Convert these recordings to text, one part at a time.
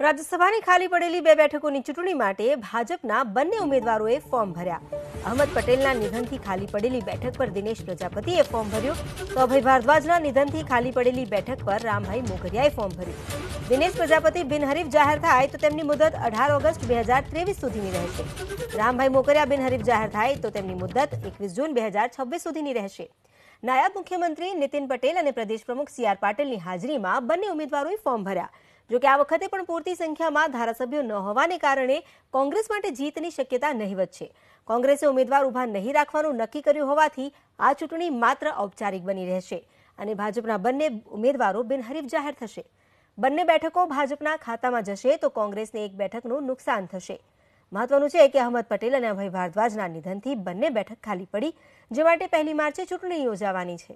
રાજ્યસભાની ખાલી પડેલી બે બેઠકોની ચૂંટણી માટે ભાજપના બંને ઉમેદવારોએ ફોર્મ ભર્યા। અહમદ પટેલના નિધનથી ખાલી પડેલી બેઠક પર દિનેશ પ્રજાપતિએ ફોર્મ ભર્યું તો અભય ભારદ્વાજના નિધનથી ખાલી પડેલી બેઠક પર રામભાઈ મોકરિયાએ ફોર્મ ભર્યું। દિનેશ પ્રજાપતિ બિનહરીફ જાહેર થાય તો તેમની મુદત 18 ઓગસ્ટ 2023 સુધીની રહેશે। રામભાઈ મોકરિયા બિનહરીફ જાહેર થાય તો તેમની મુદત 21 જૂન 2026 સુધીની રહેશે। નાયબ મુખ્યમંત્રી નીતિન પટેલ અને પ્રદેશ પ્રમુખ સી આર પાટીલની હાજરીમાં બંને ઉમેદવારોએ ફોર્મ ભર્યા। જો કે આ વખતે પણ પૂરતી સંખ્યામાં ધારાસભ્યો ન હોવાને કારણે કોંગ્રેસ માટે જીતની શક્યતા નહીવત છે। કોંગ્રેસે ઉમેદવાર ઉભા નહીં રાખવાનું નક્કી કર્યું હોવાથી આ ચૂંટણી માત્ર ઔપચારિક બની રહેશે અને ભાજપના બંને ઉમેદવારો બિનહરીફ જાહેર થશે। બંને બેઠકો ભાજપના ખાતામાં જશે તો કોંગ્રેસને એક બેઠકનું નુકસાન થશે। મહત્વનું છે કે અહમદ પટેલ અને અભય ભારદ્વાજના નિધનથી બંને બેઠક ખાલી પડી, જે માટે 1 માર્ચે ચૂંટણી યોજાવાની છે।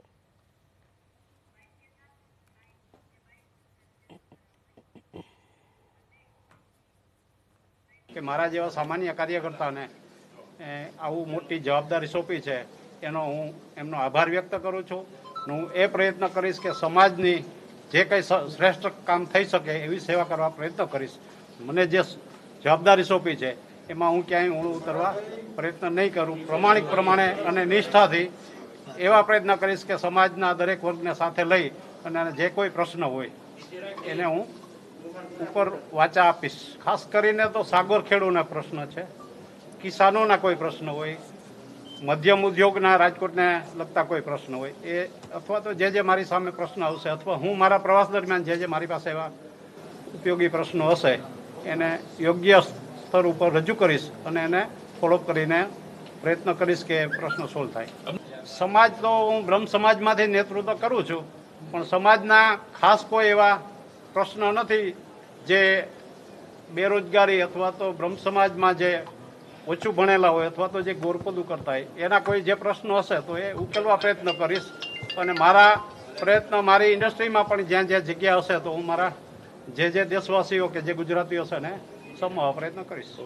કે મારા જેવા સામાન્ય કાર્યકર્તાને આવું મોટી જવાબદારી સોંપી છે એનો હું એમનો આભાર વ્યક્ત કરું છું। હું એ પ્રયત્ન કરીશ કે સમાજની જે કંઈ શ્રેષ્ઠ કામ થઈ શકે એવી સેવા કરવા પ્રયત્ન કરીશ। મને જે જવાબદારી સોંપી છે એમાં હું ક્યાંય ઊણું ઉતરવા પ્રયત્ન નહીં કરું। પ્રમાણિક પ્રમાણે અને નિષ્ઠાથી એવા પ્રયત્ન કરીશ કે સમાજના દરેક વર્ગને સાથે લઈ અને જે કોઈ પ્રશ્ન હોય એને હું ઉપર વાચા આપીશ। ખાસ કરીને તો સાગર ખેડૂના પ્રશ્ન છે, કિસાનોના કોઈ પ્રશ્ન હોય, મધ્યમ ઉદ્યોગના રાજકોટને લગતા કોઈ પ્રશ્ન હોય એ અથવા તો જે મારી સામે પ્રશ્ન આવશે અથવા હું મારા પ્રવાસ દરમિયાન જે મારી પાસે એવા ઉપયોગી પ્રશ્નો હશે એને યોગ્ય સ્તર ઉપર રજૂ કરીશ અને એને ફોલોઅપ કરીને પ્રયત્ન કરીશ કે પ્રશ્ન સોલ્વ થાય। સમાજ તો હું બ્રહ્મ સમાજમાંથી નેતૃત્વ કરું છું, પણ સમાજના ખાસ કોઈ એવા પ્રશ્નો નથી જે બેરોજગારી અથવા તો બ્રહ્મ સમાજમાં જે ઓછું ભણેલા હોય અથવા તો જે ગોરપદું કરતા હોય એના કોઈ જે પ્રશ્નો હશે તો એ ઉકેલવા પ્રયત્ન કરીશ અને મારા પ્રયત્ન મારી ઇન્ડસ્ટ્રીમાં પણ જ્યાં જ્યાં જગ્યા હશે તો હું મારા જે દેશવાસીઓ કે જે ગુજરાતીઓ છે ને સમાવવા પ્રયત્ન કરીશ।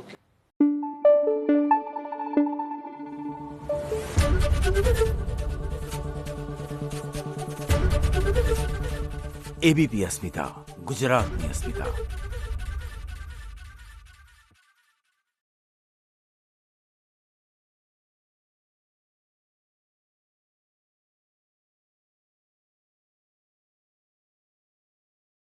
એબીપી અસ્મિતા, ગુજરાતની અસ્મિતા।